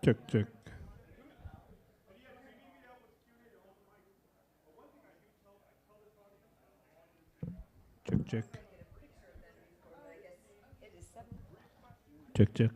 Check, check. Check, check. Check, check.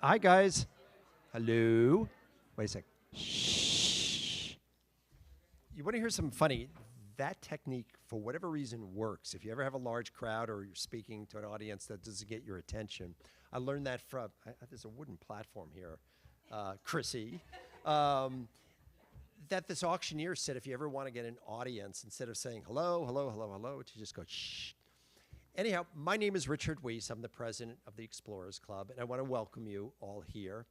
Hi, guys. Hello. Wait a sec. Shh. You want to hear something funny? That technique, for whatever reason, works. If you ever have a large crowd or you're speaking to an audience that doesn't get your attention, I learned that from, there's a wooden platform here, Chrissy, that this auctioneer said if you ever want to get an audience, instead of saying hello, hello, hello, hello, to just go shh. Anyhow, my name is Richard Weiss. I'm the president of the Explorers Club, and I want to welcome you all here.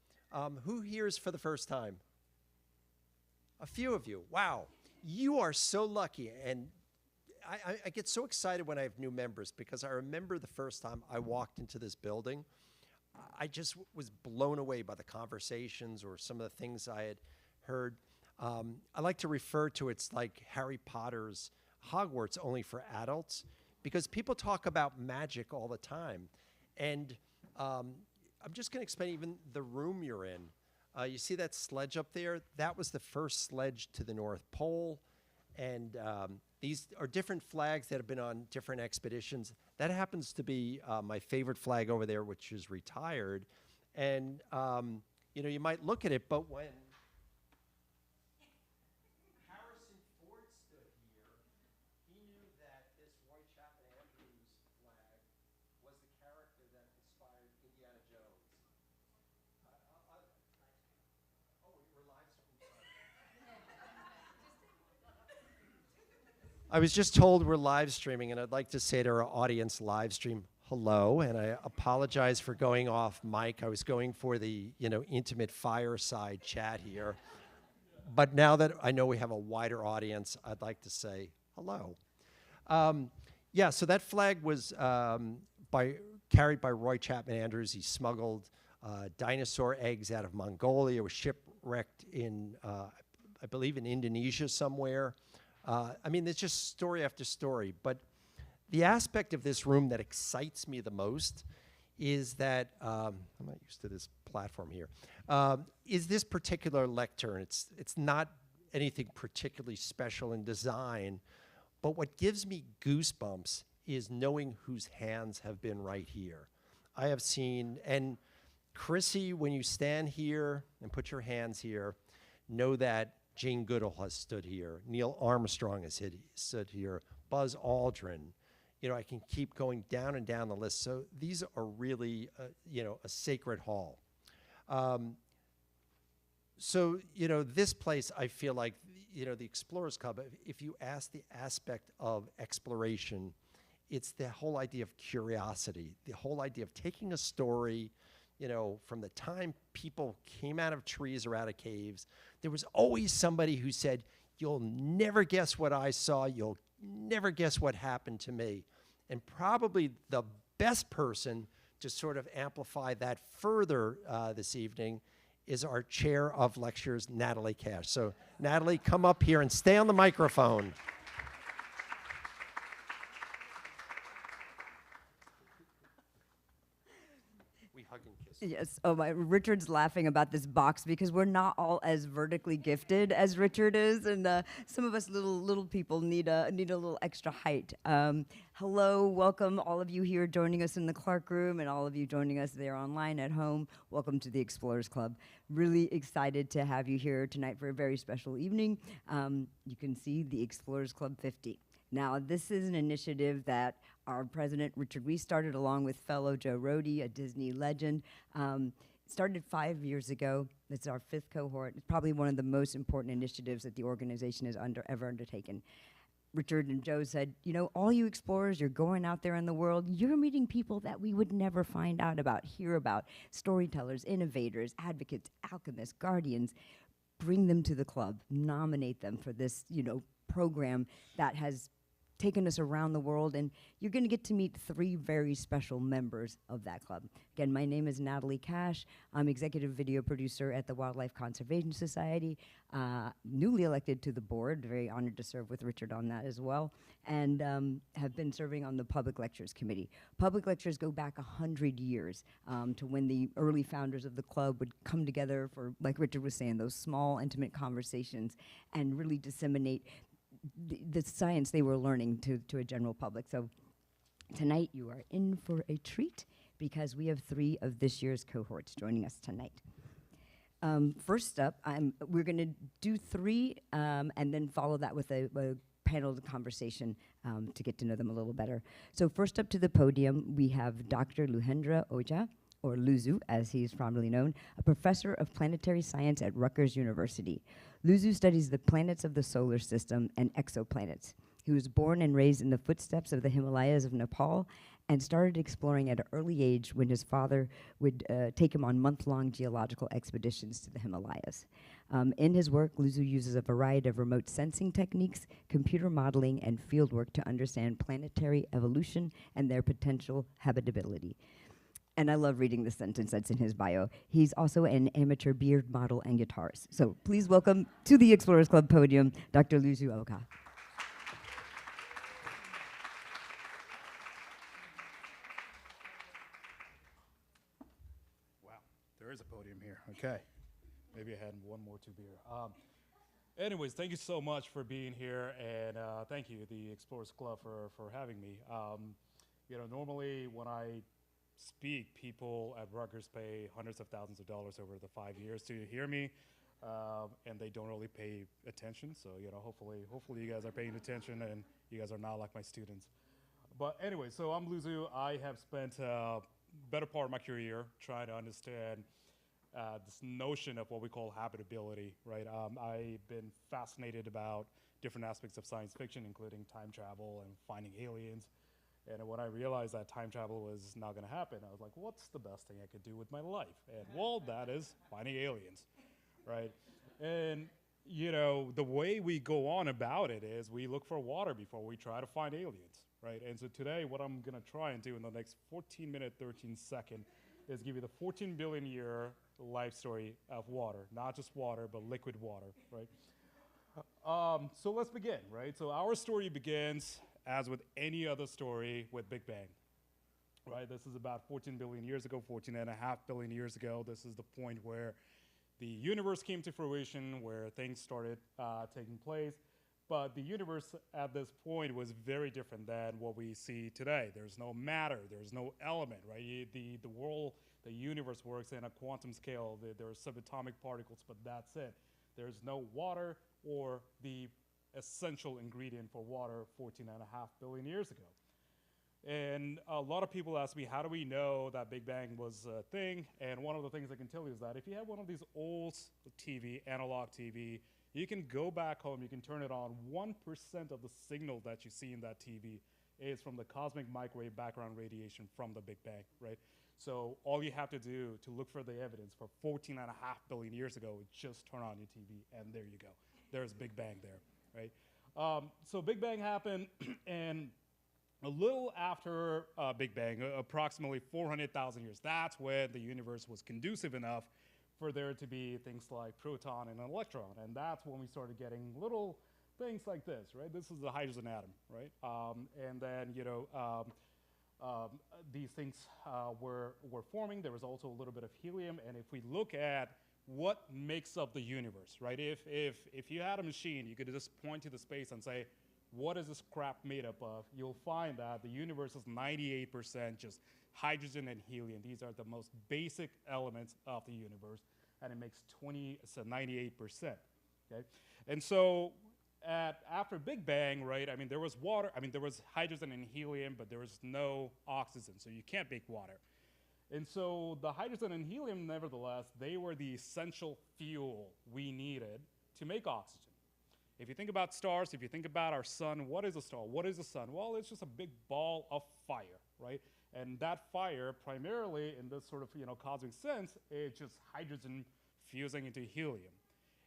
Who here is for the first time? A few of you. Wow. You are so lucky. And I get so excited when I have new members because I remember the first time I walked into this building, I just was blown away by the conversations or some of the things I had heard. I like to refer to it's like Harry Potter's Hogwarts only for adults, because people talk about magic all the time. And I'm just going to explain even the room you're in. You see that sledge up there? That was the first sledge to the North Pole. And these are different flags that have been on different expeditions. That happens to be my favorite flag over there, which is retired. And, you know, you might look at it, but when Harrison Ford stood here, he knew that this Roy Chapman Andrews flag was the character that inspired Indiana Jones. Oh, we're live streaming. I was just told we're live streaming, and I'd like to say to our audience live stream, hello, and I apologize for going off mic. I was going for the, you know, intimate fireside chat here. But now that I know we have a wider audience, I'd like to say hello. Yeah, so that flag was carried by Roy Chapman Andrews. He smuggled dinosaur eggs out of Mongolia, was shipwrecked in, I believe, in Indonesia somewhere. I mean, there's just story after story. But the aspect of this room that excites me the most is that, I'm not used to this platform here, is this particular lectern. It's not anything particularly special in design, but what gives me goosebumps is knowing whose hands have been right here. I have seen, and Chrissy, when you stand here and put your hands here, know that Jane Goodall has stood here, Neil Armstrong has stood here, Buzz Aldrin. You know, I can keep going down and down the list. So these are really, you know, a sacred hall. So, you know, this place, I feel like, you know, the Explorers Club, if you ask the aspect of exploration, it's the whole idea of curiosity, the whole idea of taking a story, you know, from the time people came out of trees or out of caves, there was always somebody who said, you'll never guess what I saw, you'll never guess what happened to me. And probably the best person to sort of amplify that further this evening is our chair of lectures, Natalie Cash. So Natalie, come up here and stay on the microphone. We hug and kiss. Yes. Oh, Richard's laughing about this box because we're not all as vertically gifted as Richard is, and some of us little people need a little extra height. Hello, welcome all of you here joining us in the Clark Room, and all of you joining us there online at home. Welcome to the Explorers Club. Really excited to have you here tonight for a very special evening. You can see the Explorers Club 50. Now, this is an initiative that our president, Richard Weiss, started along with fellow Joe Rohde, a Disney legend. Started 5 years ago. It's our 5th cohort. It's probably one of the most important initiatives that the organization has ever undertaken. Richard and Joe said, you know, all you explorers, you're going out there in the world, you're meeting people that we would never find out about, hear about, storytellers, innovators, advocates, alchemists, guardians. Bring them to the club, nominate them for this, you know, program that has taken us around the world, and you're going to get to meet 3 very special members of that club. Again, my name is Natalie Cash. I'm executive video producer at the Wildlife Conservation Society, newly elected to the board, very honored to serve with Richard on that as well, and have been serving on the Public Lectures Committee. Public lectures go back 100 years to when the early founders of the club would come together for, like Richard was saying, those small, intimate conversations and really disseminate the science they were learning to a general public. So tonight you are in for a treat. because we have 3 of this year's cohorts joining us tonight. First up, we're going to do 3 and then follow that with a panel conversation to get to know them a little better. So first up to the podium, we have Dr. Luju Ojha, or Luju, as he is fondly known, a professor of planetary science at Rutgers University. Luju studies the planets of the solar system and exoplanets. He was born and raised in the footsteps of the Himalayas of Nepal and started exploring at an early age when his father would take him on month-long geological expeditions to the Himalayas. In his work, Luju uses a variety of remote sensing techniques, computer modeling, and fieldwork to understand planetary evolution and their potential habitability. And I love reading the sentence that's in his bio. He's also an amateur beard model and guitarist. So please welcome to the Explorers Club podium, Dr. Luju Ojha. Wow, there is a podium here. Okay. Maybe I had one more to beer. Anyways, thank you so much for being here, and thank you, the Explorers Club, for having me. Normally when I speak, people at Rutgers pay hundreds of thousands of dollars over the 5 years to hear me, and they don't really pay attention. So hopefully you guys are paying attention and you guys are not like my students. But anyway, so I'm Luju. I have spent better part of my career trying to understand this notion of what we call habitability, right? I've been fascinated about different aspects of science fiction, including time travel and finding aliens. And when I realized that time travel was not going to happen, I was like, what's the best thing I could do with my life? And well, that is finding aliens, right? And the way we go on about it is we look for water before we try to find aliens, right? And so today, what I'm going to try and do in the next 14-minute, 13-second is give you the 14 billion year life story of water, not just water, but liquid water, right? So let's begin, right? So our story begins, as with any other story, with Big Bang, right? This is about 14 billion years ago, 14.5 billion years ago. This is the point where the universe came to fruition, where things started taking place. But the universe at this point was very different than what we see today. There's no matter, there's no element, right? The world, the universe works in a quantum scale. There are subatomic particles, but that's it. There's no water or the essential ingredient for water 14.5 billion years ago. And a lot of people ask me, how do we know that Big Bang was a thing? And one of the things I can tell you is that if you have one of these old TV, analog TV, you can go back home, you can turn it on. 1% of the signal that you see in that TV is from the cosmic microwave background radiation from the Big Bang, right? So all you have to do to look for the evidence for 14.5 billion years ago is just turn on your TV, and there you go. There's Big Bang there, right? So Big Bang happened, and a little after Big Bang, approximately 400,000 years, that's when the universe was conducive enough for there to be things like proton and an electron. And that's when we started getting little things like this, right? This is the hydrogen atom, right? And then, these things were forming. There was also a little bit of helium. And if we look at what makes up the universe, right? If you had a machine, you could just point to the space and say, what is this crap made up of? You'll find that the universe is 98% just hydrogen and helium. These are the most basic elements of the universe, and it makes 98%, okay? And so after Big Bang, right, I mean, there was water, I mean, there was hydrogen and helium, but there was no oxygen, so you can't make water. And so the hydrogen and helium, nevertheless, they were the essential fuel we needed to make oxygen. If you think about stars, if you think about our sun, what is a star? What is the sun? Well, it's just a big ball of fire, right? And that fire, primarily in this sort of cosmic sense, is just hydrogen fusing into helium.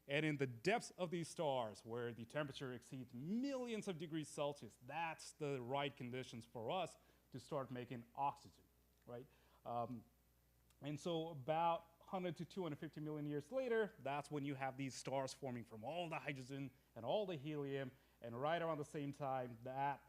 And in the depths of these stars, where the temperature exceeds millions of degrees Celsius, that's the right conditions for us to start making oxygen, right? And so about 100 to 250 million years later, that's when you have these stars forming from all the hydrogen and all the helium, and right around the same time, that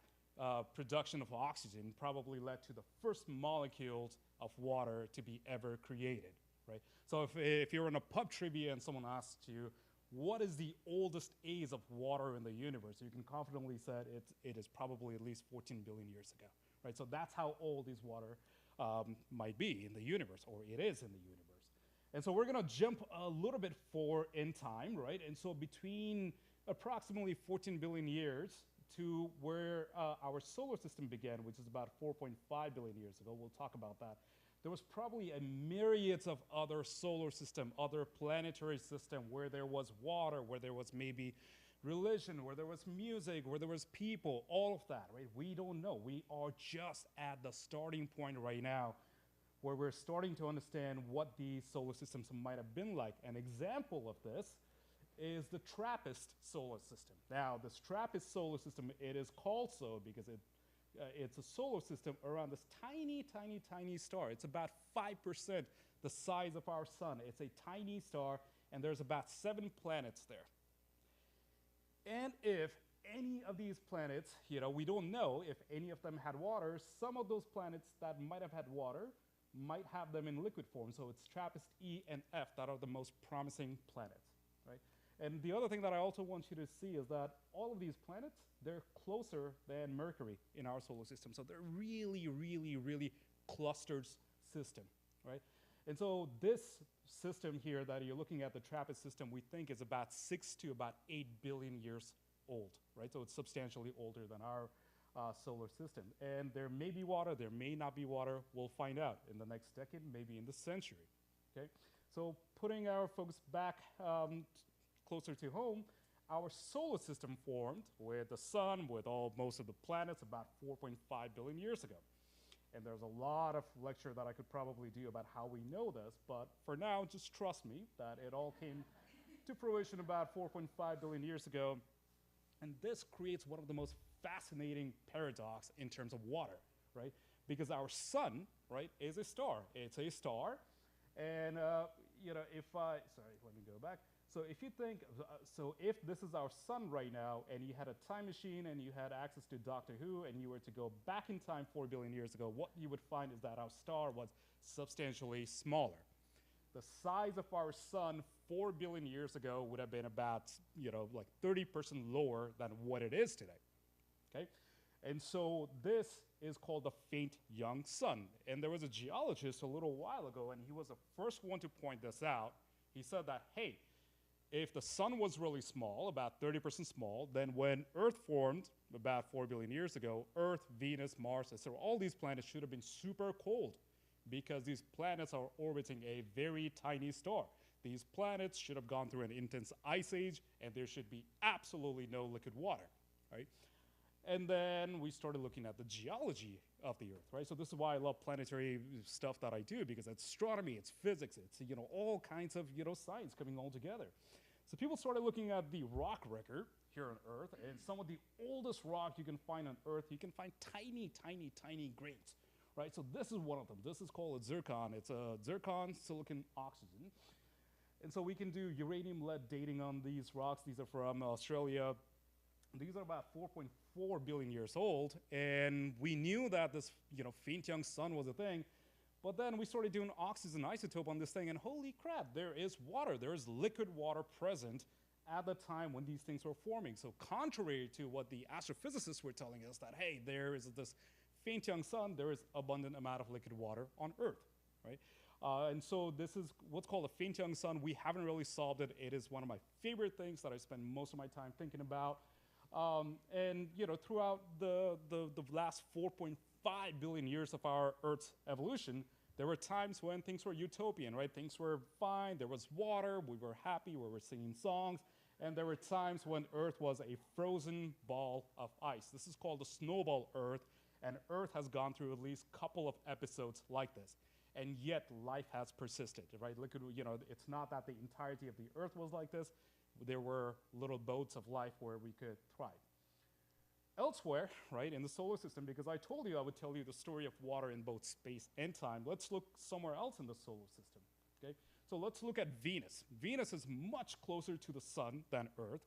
production of oxygen probably led to the first molecules of water to be ever created, right? So if you're in a pub trivia and someone asks you, what is the oldest age of water in the universe? You can confidently say it is probably at least 14 billion years ago, right? So that's how old these water might be in the universe, or it is in the universe. And so we're going to jump a little bit forward in time, right? And so between approximately 14 billion years to where our solar system began, which is about 4.5 billion years ago, we'll talk about that, there was probably a myriads of other solar system, other planetary system where there was water, where there was maybe religion, where there was music, where there was people, all of that, right? We don't know. We are just at the starting point right now where we're starting to understand what these solar systems might have been like. An example of this is the TRAPPIST solar system. Now, this TRAPPIST solar system, it is called so because it's a solar system around this tiny, tiny, tiny star. It's about 5% the size of our sun. It's a tiny star, and there's about 7 planets there. And if any of these planets, we don't know if any of them had water, some of those planets that might have had water might have them in liquid form. So it's TRAPPIST E and F that are the most promising planets, right? And the other thing that I also want you to see is that all of these planets, they're closer than Mercury in our solar system. So they're really, really, really clustered system, right? And so this system here that you're looking at, the TRAPPIST system, we think is about 6 to about 8 billion years old, right? So it's substantially older than our solar system. And there may be water, there may not be water. We'll find out in the next decade, maybe in the century, okay? So putting our focus back closer to home, our solar system formed with the sun, with most of the planets about 4.5 billion years ago. And there's a lot of lecture that I could probably do about how we know this, but for now, just trust me that it all came to fruition about 4.5 billion years ago. And this creates one of the most fascinating paradox in terms of water, right? Because our sun, right, is a star. It's a star, and sorry, let me go back. So if you think, so if this is our sun right now, and you had a time machine, and you had access to Doctor Who, and you were to go back in time 4 billion years ago, what you would find is that our star was substantially smaller. The size of our sun 4 billion years ago would have been about, like 30% lower than what it is today, okay? And so this is called the faint young sun. And there was a geologist a little while ago, and he was the first one to point this out. He said that, hey, if the sun was really small, about 30% small, then when Earth formed about 4 billion years ago, Earth, Venus, Mars, etc., all these planets should have been super cold because these planets are orbiting a very tiny star. These planets should have gone through an intense ice age, and there should be absolutely no liquid water, right? And then we started looking at the geology of the Earth, right? So this is why I love planetary stuff that I do, because it's astronomy, it's physics, it's all kinds of science coming all together. So people started looking at the rock record here on Earth, and some of the oldest rock you can find on Earth, you can find tiny, tiny, tiny grains, right? So this is one of them. This is called a zircon. It's a zircon, silicon, oxygen. And so we can do uranium-lead dating on these rocks. These are from Australia. These are about 4.4 billion years old, and we knew that this faint young sun was a thing, but then we started doing oxygen isotope on this thing, and holy crap, there is water. There is liquid water present at the time when these things were forming. So contrary to what the astrophysicists were telling us that, hey, there is this faint young sun, there is abundant amount of liquid water on Earth, right? And so this is what's called a faint young sun. We haven't really solved it. It is one of my favorite things that I spend most of my time thinking about. And throughout the last 4.5 billion years of our Earth's evolution, there were times when things were utopian, right? Things were fine, there was water, we were happy, we were singing songs, and there were times when Earth was a frozen ball of ice. This is called the snowball Earth, and Earth has gone through at least a couple of episodes like this. And yet life has persisted, right? It's not that the entirety of the Earth was like this. There were little boats of life where we could thrive. Elsewhere, right, in the solar system, because I told you I would tell you the story of water in both space and time, let's look somewhere else in the solar system, okay? So let's look at Venus. Venus is much closer to the sun than Earth,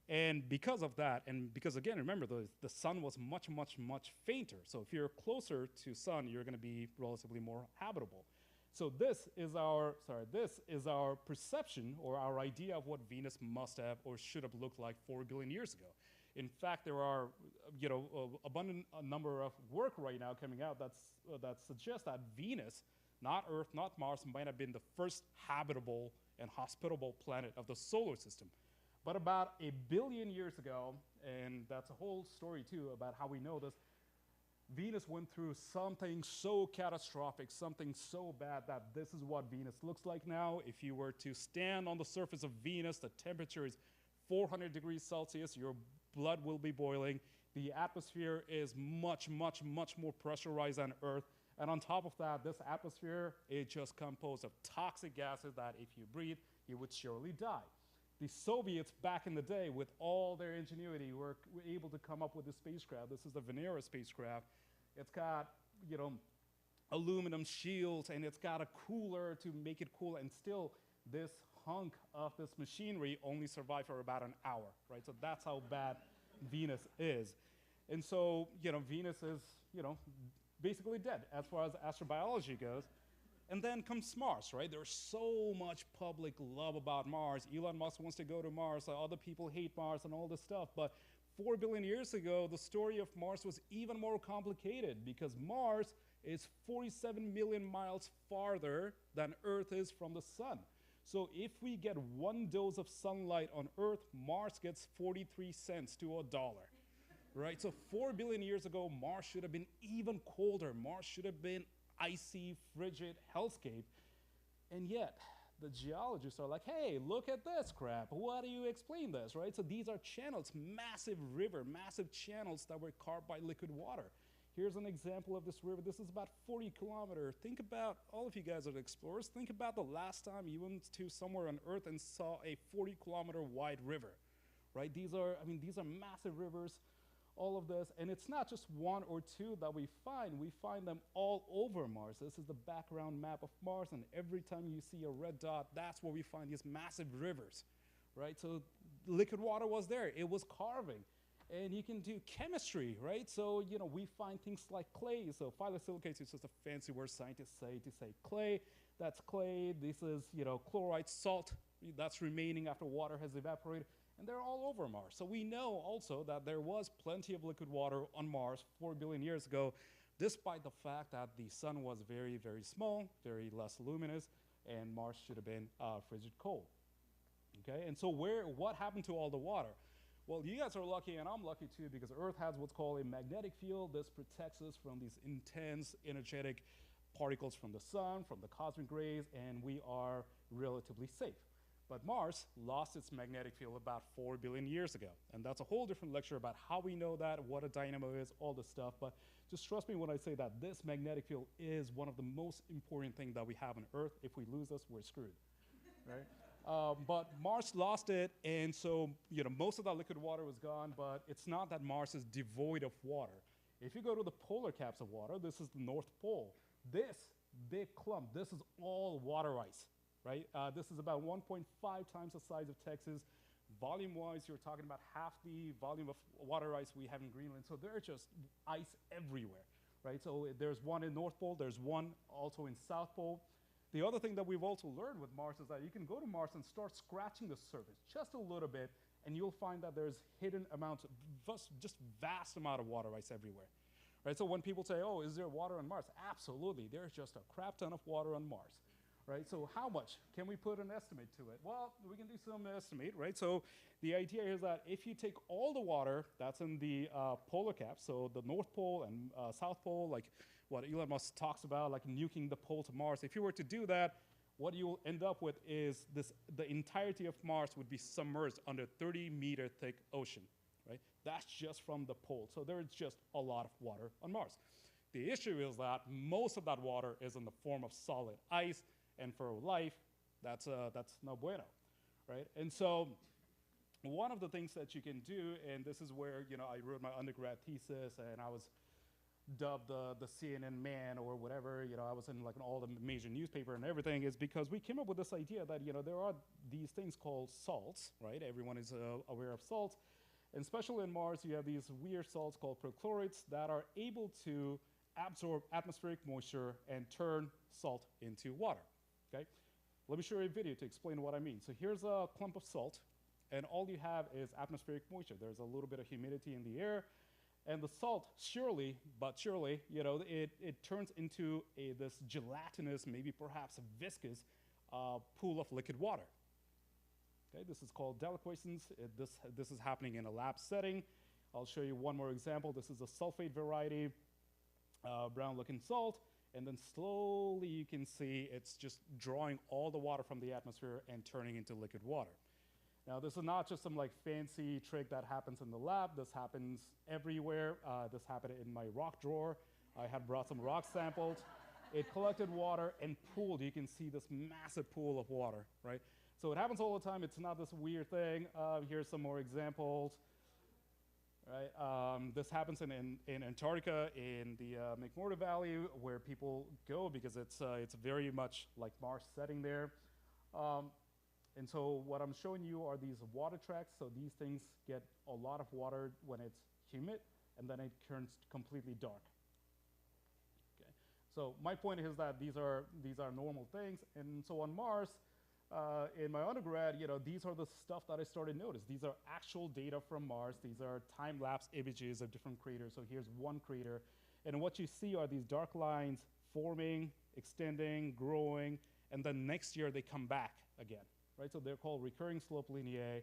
and because of that, and because again, remember, the sun was much, much, much fainter, so if you're closer to sun, you're gonna be relatively more habitable. So this is our perception or our idea of what Venus must have or should have looked like 4 billion years ago. In fact, there are, abundant number of work right now coming out that suggests that Venus, not Earth, not Mars, might have been the first habitable and hospitable planet of the solar system. But about 1 billion years ago, and that's a whole story too about how we know this, Venus went through something so catastrophic, something so bad that this is what Venus looks like now. If you were to stand on the surface of Venus, the temperature is 400 degrees Celsius, your blood will be boiling. The atmosphere is much, much, much more pressurized than Earth. And on top of that, this atmosphere is just composed of toxic gases that if you breathe, you would surely die. The Soviets back in the day, with all their ingenuity, were able to come up with this spacecraft. This is the Venera spacecraft. It's got, aluminum shields, and it's got a cooler to make it cool, and still this hunk of this machinery only survived for about an hour, right? So that's how bad Venus is. And so, Venus is, basically dead as far as astrobiology goes. And then comes Mars, right? There's so much public love about Mars. Elon Musk wants to go to Mars. Other people hate Mars and all this stuff. But 4 billion years ago, the story of Mars was even more complicated because Mars is 47 million miles farther than Earth is from the sun. So if we get 1 dose of sunlight on Earth, Mars gets 43 cents to $1. Right? So 4 billion years ago, Mars should have been even colder. Mars should have been icy, frigid hellscape. And yet, the geologists are like, hey, look at this crap. Why do you explain this, right? So these are channels, massive river, massive channels that were carved by liquid water. Here's an example of this river. This is about 40 kilometers. Think about, all of you guys are explorers, think about the last time you went to somewhere on Earth and saw a 40-kilometer wide river, right? These are massive rivers, all of this, and it's not just one or two that we find them all over Mars. This is the background map of Mars, and every time you see a red dot, that's where we find these massive rivers, right? So liquid water was there, it was carving, and you can do chemistry, right? So, we find things like clay. So phyllosilicates is just a fancy word scientists say to say clay. That's clay. This is, chloride, salt that's remaining after water has evaporated. And they're all over Mars. So we know also that there was plenty of liquid water on Mars 4 billion years ago, despite the fact that the sun was very, very small, very less luminous, and Mars should have been frigid cold. Okay, and so what happened to all the water? Well, you guys are lucky, and I'm lucky too, because Earth has what's called a magnetic field. This protects us from these intense, energetic particles from the sun, from the cosmic rays, and we are relatively safe. But Mars lost its magnetic field about 4 billion years ago. And that's a whole different lecture about how we know that, what a dynamo is, all this stuff. But just trust me when I say that this magnetic field is one of the most important things that we have on Earth. If we lose this, we're screwed, right? But Mars lost it, and so most of that liquid water was gone, but it's not that Mars is devoid of water. If you go to the polar caps of water, this is the North Pole. This big clump, this is all water ice. Right? This is about 1.5 times the size of Texas. Volume-wise, you're talking about half the volume of water ice we have in Greenland. So there's just ice everywhere, right? So there's one in North Pole. There's one also in South Pole. The other thing that we've also learned with Mars is that you can go to Mars and start scratching the surface just a little bit, and you'll find that there's hidden amounts, just vast amount of water ice everywhere. Right? So when people say, oh, is there water on Mars? Absolutely. There's just a crap ton of water on Mars. Right, so how much? Can we put an estimate to it? Well, we can do some estimate, right? So the idea is that if you take all the water that's in the polar caps, so the North Pole and South Pole, like what Elon Musk talks about, like nuking the pole to Mars, if you were to do that, what you'll end up with is the entirety of Mars would be submerged under 30-meter thick ocean, right? That's just from the pole. So there's just a lot of water on Mars. The issue is that most of that water is in the form of solid ice, and for life, that's no bueno, right? And so one of the things that you can do, and this is where I wrote my undergrad thesis, and I was dubbed the CNN man or whatever, I was in like all the major newspaper and everything, is because we came up with this idea that there are these things called salts, right? Everyone is aware of salts, and especially in Mars, you have these weird salts called perchlorates that are able to absorb atmospheric moisture and turn salt into water. Okay, let me show you a video to explain what I mean. So here's a clump of salt, and all you have is atmospheric moisture. There's a little bit of humidity in the air, and the salt, surely, it turns into this gelatinous, maybe perhaps viscous pool of liquid water. Okay, this is called deliquescence. This is happening in a lab setting. I'll show you one more example. This is a sulfate variety, brown-looking salt, and then slowly you can see it's just drawing all the water from the atmosphere and turning into liquid water. Now, this is not just some like fancy trick that happens in the lab. This happens everywhere. This happened in my rock drawer. I had brought some rock samples. It collected water and pooled. You can see this massive pool of water, right? So it happens all the time. It's not this weird thing. Here's some more examples. Right? This happens in Antarctica, in the McMurdo Valley, where people go because it's very much like Mars setting there. And so what I'm showing you are these water tracks. So these things get a lot of water when it's humid, and then it turns completely dark. Okay. So my point is that these are normal things. And so on Mars, in my undergrad, these are the stuff that I started to notice. These are actual data from Mars. These are time-lapse images of different craters. So here's one crater. And what you see are these dark lines forming, extending, growing, and then next year they come back again. Right, so they're called recurring slope lineae,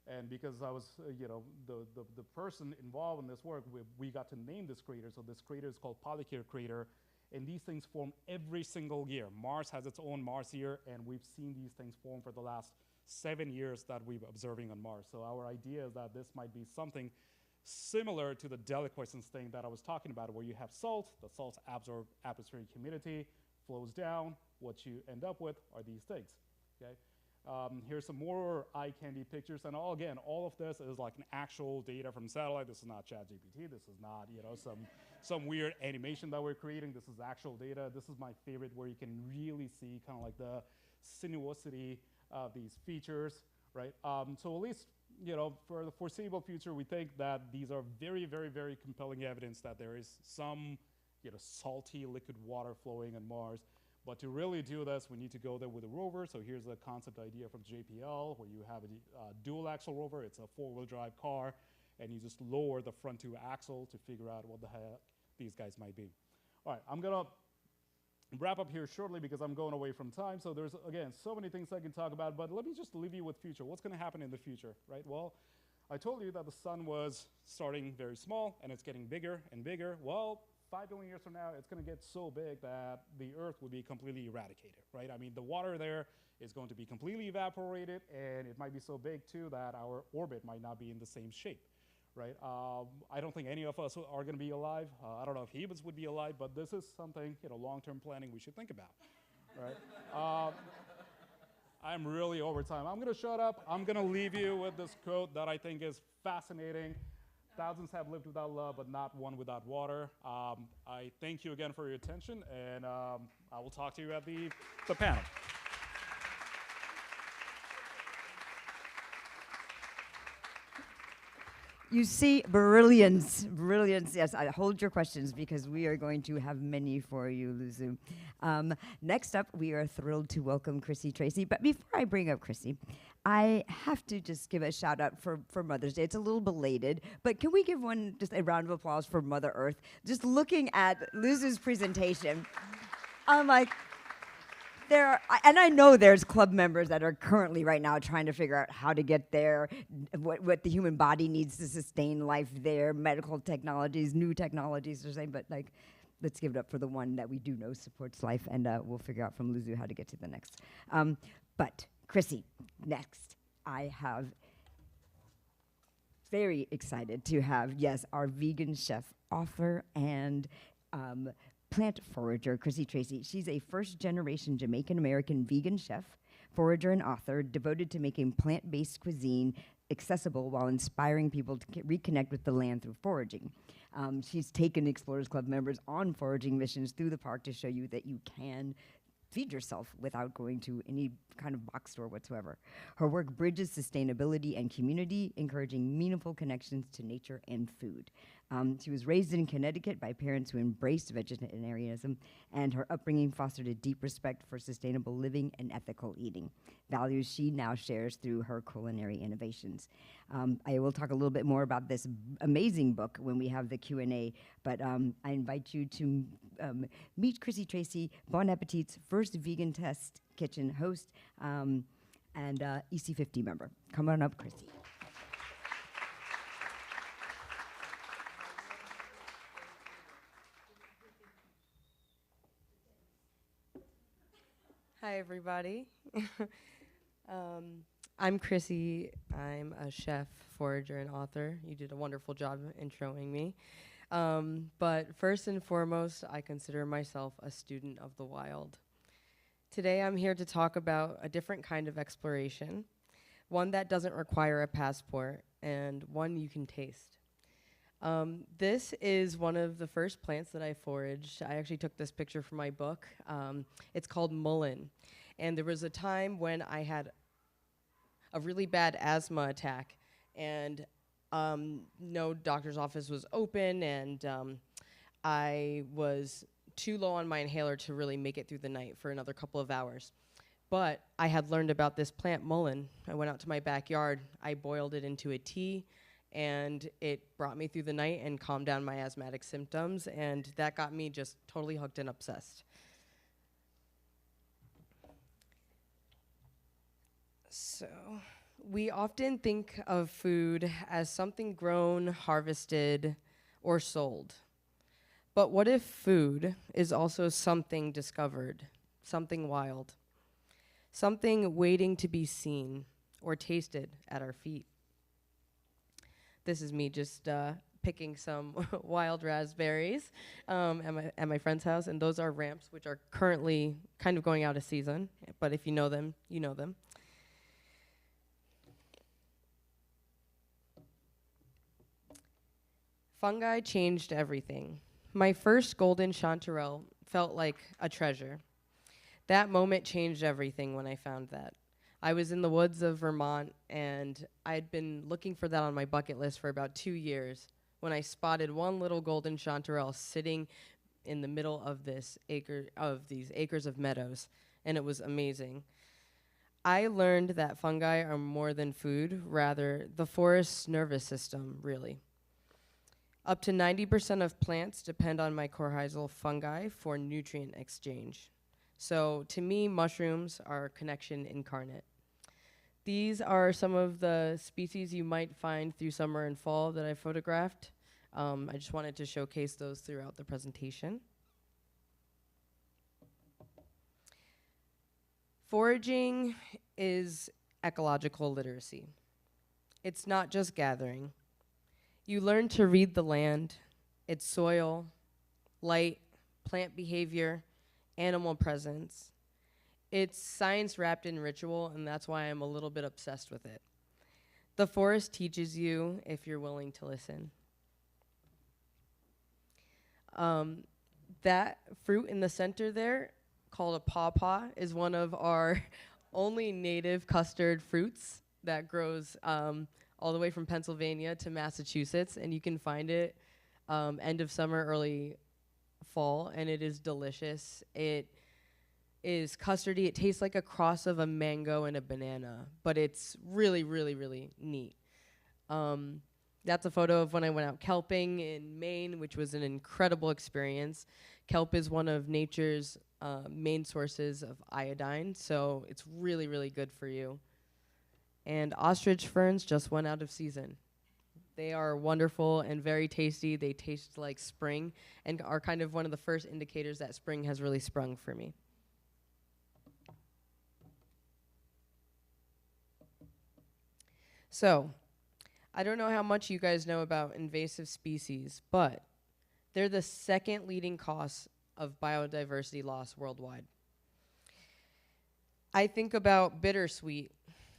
and because I was, the person involved in this work, we got to name this crater. So this crater is called Polycare crater, and these things form every single year. Mars has its own Mars year, and we've seen these things form for the last 7 years that we've been observing on Mars. So our idea is that this might be something similar to the deliquescence thing that I was talking about, where you have salt, the salts absorb atmospheric humidity, flows down. What you end up with are these things. Okay. Here's some more eye candy pictures, and again, all of this is like an actual data from satellite. This is not ChatGPT. This is not some weird animation that we're creating. This is actual data. This is my favorite, where you can really see kind of like the sinuosity of these features, right? So at least for the foreseeable future, we think that these are very, very, very compelling evidence that there is some salty liquid water flowing on Mars. But to really do this, we need to go there with a rover. So here's a concept idea from JPL, where you have a dual axle rover. It's a 4-wheel drive car, and you just lower the front 2 axles to figure out what the heck these guys might be. All right, I'm gonna wrap up here shortly because I'm going away from time. So there's, again, so many things I can talk about, but let me just leave you with future. What's gonna happen in the future, right? Well, I told you that the sun was starting very small, and it's getting bigger and bigger. Well, 5 billion years from now, it's going to get so big that the Earth will be completely eradicated, right? I mean, the water there is going to be completely evaporated, and it might be so big, too, that our orbit might not be in the same shape, right? I don't think any of us are going to be alive. I don't know if humans would be alive, but this is something, long-term planning we should think about, right? I'm really over time. I'm going to shut up. I'm going to leave you with this quote that I think is fascinating. Thousands have lived without love, but not one without water. I thank you again for your attention, and I will talk to you at the panel. You see, brilliance. Yes, I hold your questions because we are going to have many for you, Luju. Next up, we are thrilled to welcome Chrissy Tracey. But before I bring up Chrissy, I have to just give a shout out for Mother's Day. It's a little belated, but can we give just a round of applause for Mother Earth? Just looking at Luju's presentation, I'm like, and I know there's club members that are currently right now trying to figure out how to get there, what the human body needs to sustain life there, medical technologies, new technologies, they're saying, but like, let's give it up for the one that we do know supports life, and we'll figure out from Luju how to get to the next. But Chrissy, next, I have very excited to have, yes, our vegan chef, author, and plant forager, Chrissy Tracey. She's a first-generation Jamaican-American vegan chef, forager, and author devoted to making plant-based cuisine accessible while inspiring people to reconnect with the land through foraging. She's taken Explorers Club members on foraging missions through the park to show you that you can feed yourself without going to any kind of box store whatsoever. Her work bridges sustainability and community, encouraging meaningful connections to nature and food. She was raised in Connecticut by parents who embraced vegetarianism, and her upbringing fostered a deep respect for sustainable living and ethical eating, values she now shares through her culinary innovations. I will talk a little bit more about this amazing book when we have the Q&A, but I invite you to meet Chrissy Tracey, Bon Appetit's first vegan test kitchen host and EC50 member. Come on up, Chrissy. Hi, everybody. I'm Chrissy. I'm a chef, forager, and author. You did a wonderful job introing me. But first and foremost, I consider myself a student of the wild. Today, I'm here to talk about a different kind of exploration, one that doesn't require a passport, and one you can taste. This is one of the first plants that I foraged. I actually took this picture from my book. It's called mullein. And there was a time when I had a really bad asthma attack, and no doctor's office was open, and I was too low on my inhaler to really make it through the night for another couple of hours. But I had learned about this plant, mullein. I went out to my backyard. I boiled it into a tea, and it brought me through the night and calmed down my asthmatic symptoms, and that got me just totally hooked and obsessed. So, we often think of food as something grown, harvested, or sold. But what if food is also something discovered, something wild, something waiting to be seen or tasted at our feet? This is me just picking some wild raspberries at my friend's house, and those are ramps, which are currently kind of going out of season, but if you know them, you know them. Fungi changed everything. My first golden chanterelle felt like a treasure. That moment changed everything when I found that. I was in the woods of Vermont, and I'd been looking for that on my bucket list for about 2 years when I spotted one little golden chanterelle sitting in the middle of these acres of meadows, and it was amazing. I learned that fungi are more than food, rather the forest's nervous system, really. Up to 90% of plants depend on mycorrhizal fungi for nutrient exchange. So to me, mushrooms are connection incarnate. These are some of the species you might find through summer and fall that I photographed. I just wanted to showcase those throughout the presentation. Foraging is ecological literacy. It's not just gathering. You learn to read the land, its soil, light, plant behavior, animal presence. It's science wrapped in ritual, and that's why I'm a little bit obsessed with it. The forest teaches you if you're willing to listen. That fruit in the center there, called a pawpaw, is one of our only native custard fruits that grows all the way from Pennsylvania to Massachusetts, and you can find it end of summer, early fall, and it is delicious. It is custardy. It tastes like a cross of a mango and a banana, but it's really, really, really neat. That's a photo of when I went out kelping in Maine, which was an incredible experience. Kelp is one of nature's main sources of iodine, so it's really, really good for you. And ostrich ferns just went out of season. They are wonderful and very tasty. They taste like spring and are kind of one of the first indicators that spring has really sprung for me. So, I don't know how much you guys know about invasive species, but they're the second leading cause of biodiversity loss worldwide. I think about bittersweet,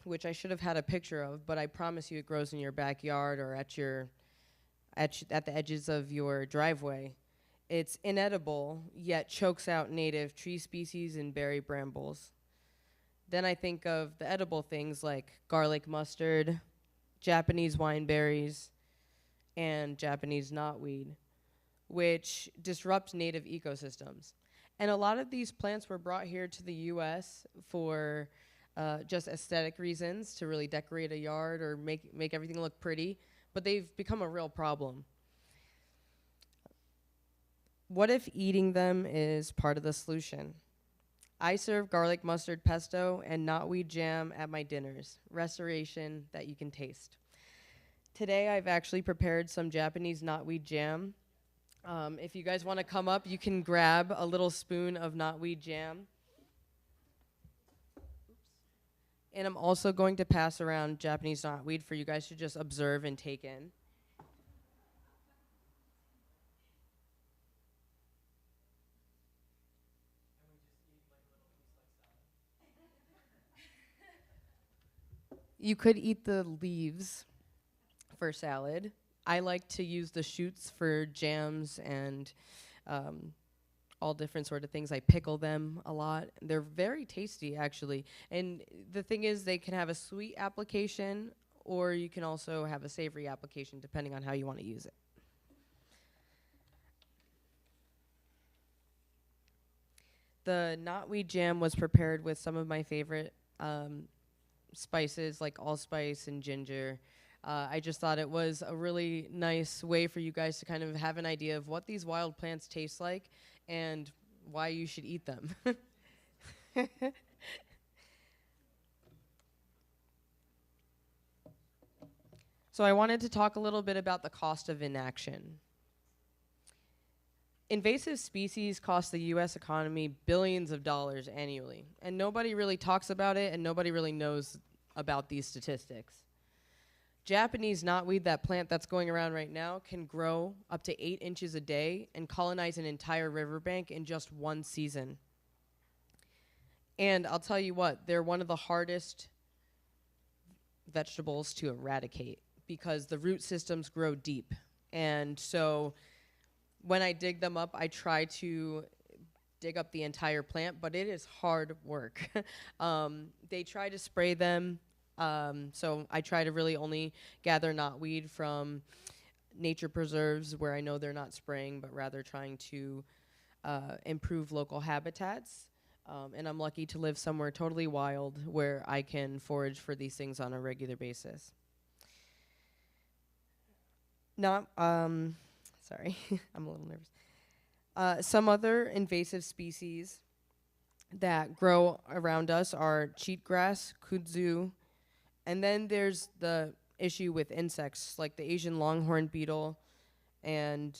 which I should have had a picture of, but I promise you it grows in your backyard or at the edges of your driveway. It's inedible, yet chokes out native tree species and berry brambles. Then I think of the edible things like garlic mustard, Japanese wine berries, and Japanese knotweed, which disrupt native ecosystems. And a lot of these plants were brought here to the US for just aesthetic reasons, to really decorate a yard or make everything look pretty, but they've become a real problem. What if eating them is part of the solution? I serve garlic mustard pesto and knotweed jam at my dinners, restoration that you can taste. Today I've actually prepared some Japanese knotweed jam. If you guys want to come up, you can grab a little spoon of knotweed jam. And I'm also going to pass around Japanese knotweed for you guys to just observe and take in. You could eat the leaves for salad. I like to use the shoots for jams and all different sort of things. I pickle them a lot. They're very tasty, actually. And the thing is, they can have a sweet application, or you can also have a savory application, depending on how you want to use it. The knotweed jam was prepared with some of my favorite spices, like allspice and ginger. I just thought it was a really nice way for you guys to kind of have an idea of what these wild plants taste like and why you should eat them. So I wanted to talk a little bit about the cost of inaction. Invasive species cost the US economy billions of dollars annually, and nobody really talks about it, and nobody really knows about these statistics. Japanese knotweed, that plant that's going around right now, can grow up to 8 inches a day and colonize an entire riverbank in just one season. And I'll tell you what, they're one of the hardest vegetables to eradicate because the root systems grow deep. And so when I dig them up, I try to dig up the entire plant, but it is hard work. They try to spray them. So I try to really only gather knotweed from nature preserves where I know they're not spraying, but rather trying to improve local habitats. And I'm lucky to live somewhere totally wild where I can forage for these things on a regular basis. Sorry, I'm a little nervous. Some other invasive species that grow around us are cheatgrass, kudzu, and then there's the issue with insects like the Asian longhorn beetle, and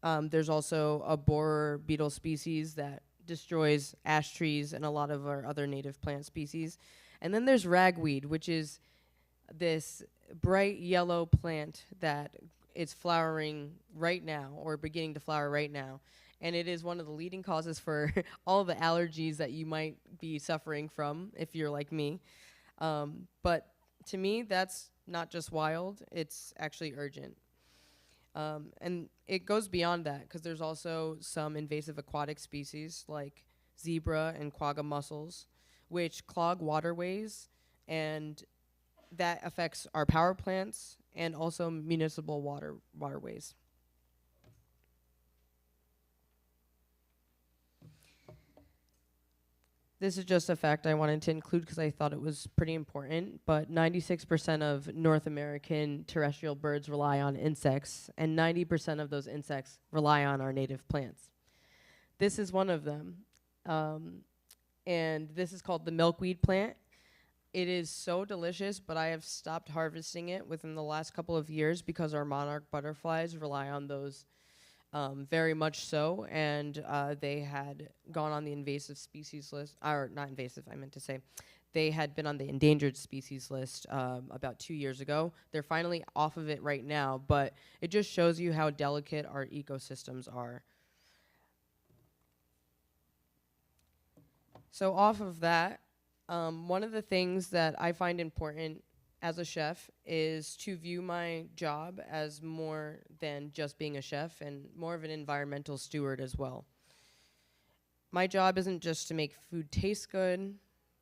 there's also a borer beetle species that destroys ash trees and a lot of our other native plant species. And then there's ragweed, which is this bright yellow plant that is flowering right now or beginning to flower right now. And it is one of the leading causes for all the allergies that you might be suffering from if you're like me. But to me, that's not just wild, it's actually urgent. And it goes beyond that because there's also some invasive aquatic species like zebra and quagga mussels, which clog waterways, and that affects our power plants and also municipal waterways. This is just a fact I wanted to include because I thought it was pretty important, but 96% of North American terrestrial birds rely on insects, and 90% of those insects rely on our native plants. This is one of them, and this is called the milkweed plant. It is so delicious, but I have stopped harvesting it within the last couple of years because our monarch butterflies rely on those very much so, and they had gone on the invasive species list, or not invasive, I meant to say. They had been on the endangered species list about 2 years ago. They're finally off of it right now, but it just shows you how delicate our ecosystems are. So off of that, one of the things that I find important as a chef is to view my job as more than just being a chef and more of an environmental steward as well. My job isn't just to make food taste good,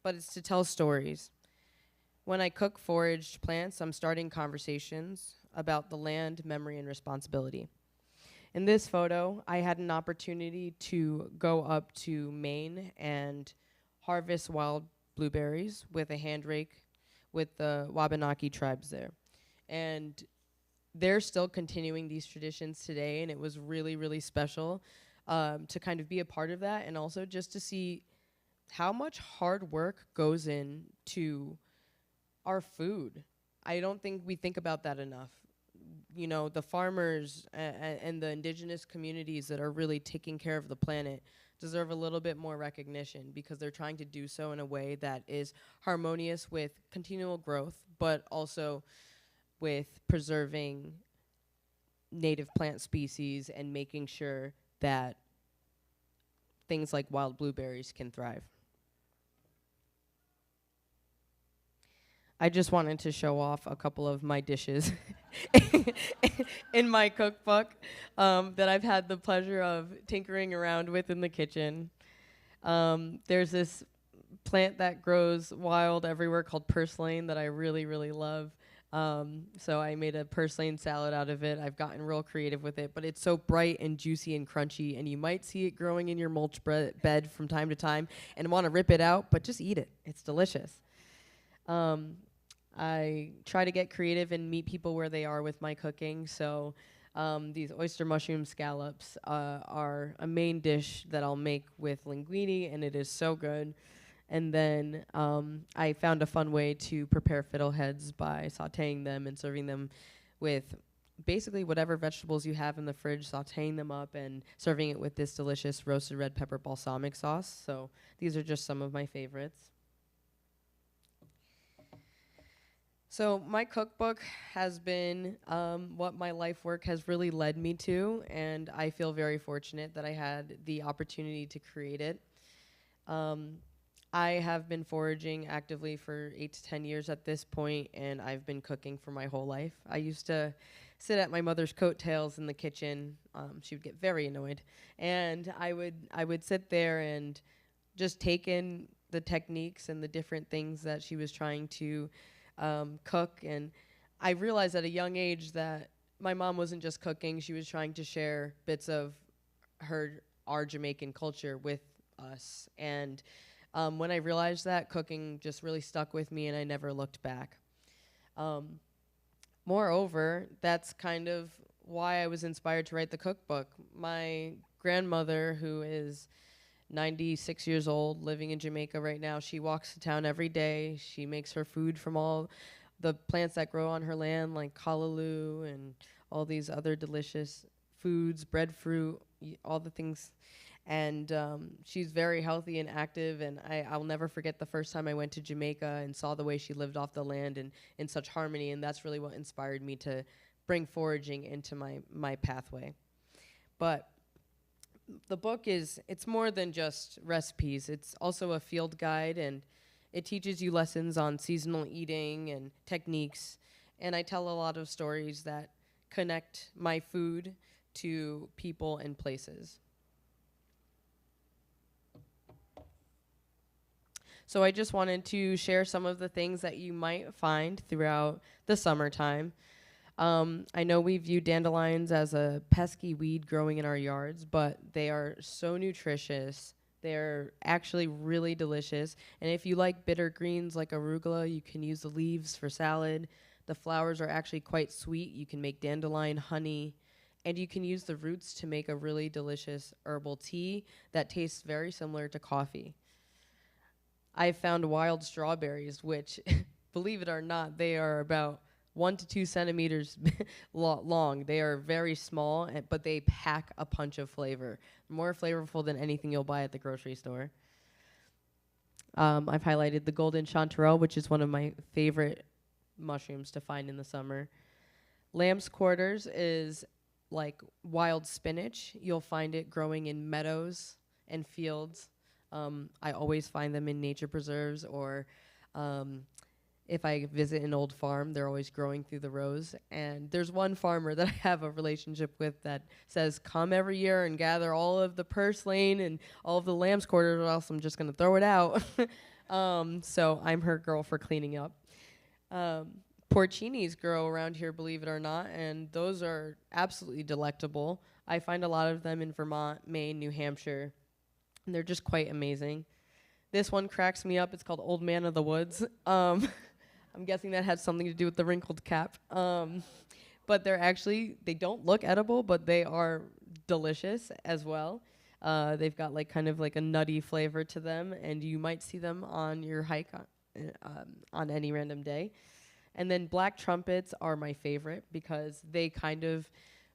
but it's to tell stories. When I cook foraged plants, I'm starting conversations. about the land, memory, and responsibility. In this photo, I had an opportunity to go up to Maine and harvest wild blueberries with a hand rake with the Wabanaki tribes there. And they're still continuing these traditions today, and it was really, really special to kind of be a part of that, and also just to see how much hard work goes into our food. I don't think we think about that enough. You know, the farmers and the indigenous communities that are really taking care of the planet deserve a little bit more recognition, because they're trying to do so in a way that is harmonious with continual growth, but also with preserving native plant species and making sure that things like wild blueberries can thrive. I just wanted to show off a couple of my dishes in my cookbook that I've had the pleasure of tinkering around with in the kitchen. There's this plant that grows wild everywhere called purslane that I really, really love. So I made a purslane salad out of it. I've gotten real creative with it, but it's so bright and juicy and crunchy, and you might see it growing in your mulch bed from time to time and want to rip it out, but just eat it. It's delicious. I try to get creative and meet people where they are with my cooking. So these oyster mushroom scallops are a main dish that I'll make with linguine, and it is so good. And then I found a fun way to prepare fiddleheads by sauteing them and serving them with basically whatever vegetables you have in the fridge, sauteing them up and serving it with this delicious roasted red pepper balsamic sauce. So these are just some of my favorites. So my cookbook has been what my life work has really led me to, and I feel very fortunate that I had the opportunity to create it. I have been foraging actively for 8 to 10 years at this point, and I've been cooking for my whole life. I used to sit at my mother's coattails in the kitchen. She would get very annoyed, and I would sit there and just take in the techniques and the different things that she was trying to cook. And I realized at a young age that my mom wasn't just cooking, she was trying to share bits of our Jamaican culture with us. And when I realized that, cooking just really stuck with me, and I never looked back. Moreover, that's kind of why I was inspired to write the cookbook. My grandmother, who is 96 years old, living in Jamaica right now, she walks to town every day. She makes her food from all the plants that grow on her land, like callaloo and all these other delicious foods, breadfruit, all the things. And she's very healthy and active, and I'll never forget the first time I went to Jamaica and saw the way she lived off the land and in such harmony, and that's really what inspired me to bring foraging into my pathway. But the book it's more than just recipes. It's also a field guide, and it teaches you lessons on seasonal eating and techniques. And I tell a lot of stories that connect my food to people and places. So I just wanted to share some of the things that you might find throughout the summertime. I know we view dandelions as a pesky weed growing in our yards, but they are so nutritious. They're actually really delicious. And if you like bitter greens like arugula, you can use the leaves for salad. The flowers are actually quite sweet. You can make dandelion honey. And you can use the roots to make a really delicious herbal tea that tastes very similar to coffee. I found wild strawberries, which, believe it or not, they are about 1 to 2 centimeters long. They are very small, but they pack a punch of flavor. More flavorful than anything you'll buy at the grocery store. I've highlighted the golden chanterelle, which is one of my favorite mushrooms to find in the summer. Lamb's quarters is like wild spinach. You'll find it growing in meadows and fields. I always find them in nature preserves, or if I visit an old farm, they're always growing through the rows. And there's one farmer that I have a relationship with that says, come every year and gather all of the purslane and all of the lamb's quarters, or else I'm just going to throw it out. So I'm her girl for cleaning up. porcinis grow around here, believe it or not, and those are absolutely delectable. I find a lot of them in Vermont, Maine, New Hampshire, and they're just quite amazing. This one cracks me up. It's called Old Man of the Woods. I'm guessing that had something to do with the wrinkled cap. But they don't look edible, but they are delicious as well. They've got like kind of like a nutty flavor to them, and you might see them on your hike on any random day. And then black trumpets are my favorite because they kind of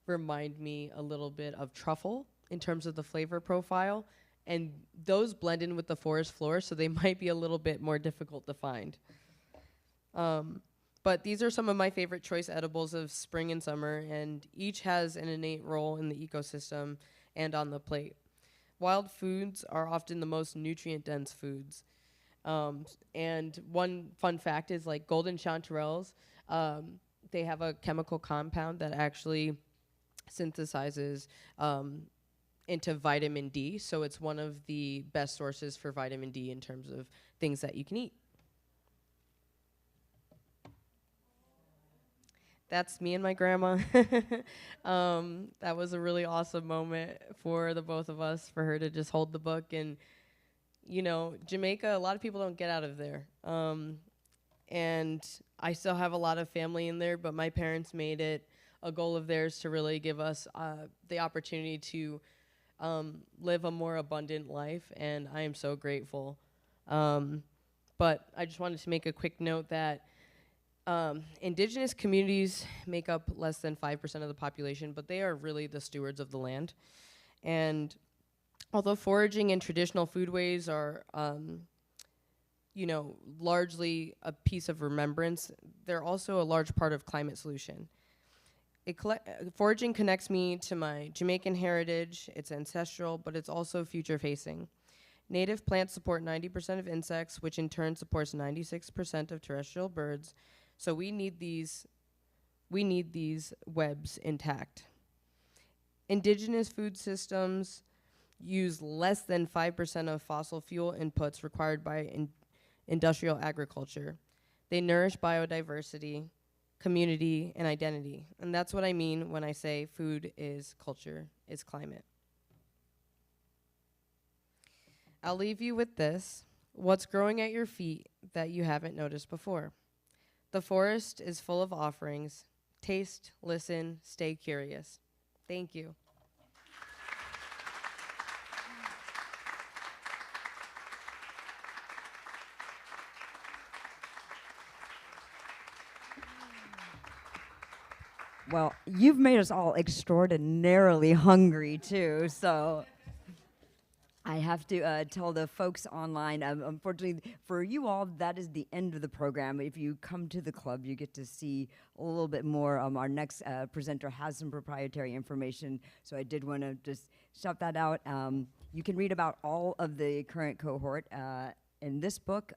remind me a little bit of truffle in terms of the flavor profile. And those blend in with the forest floor, so they might be a little bit more difficult to find. But these are some of my favorite choice edibles of spring and summer, and each has an innate role in the ecosystem and on the plate. Wild foods are often the most nutrient-dense foods. And one fun fact is like golden chanterelles, they have a chemical compound that actually synthesizes into vitamin D, so it's one of the best sources for vitamin D in terms of things that you can eat. That's me and my grandma. That was a really awesome moment for the both of us, for her to just hold the book. And, you know, Jamaica, a lot of people don't get out of there. And I still have a lot of family in there, but my parents made it a goal of theirs to really give us the opportunity to live a more abundant life, and I am so grateful. But I just wanted to make a quick note that indigenous communities make up less than 5% of the population, but they are really the stewards of the land. And although foraging and traditional foodways are, you know, largely a piece of remembrance, they're also a large part of climate solution. Foraging connects me to my Jamaican heritage. It's ancestral, but it's also future-facing. Native plants support 90% of insects, which in turn supports 96% of terrestrial birds. So we need these webs intact. Indigenous food systems use less than 5% of fossil fuel inputs required by industrial agriculture. They nourish biodiversity, community, and identity. And that's what I mean when I say food is culture, is climate. I'll leave you with this. What's growing at your feet that you haven't noticed before? The forest is full of offerings. Taste, listen, stay curious. Thank you. Well, you've made us all extraordinarily hungry, too, so I have to tell the folks online, unfortunately, for you all, that is the end of the program. If you come to the club, you get to see a little bit more. Our next presenter has some proprietary information, so I did want to just shout that out. You can read about all of the current cohort in this book,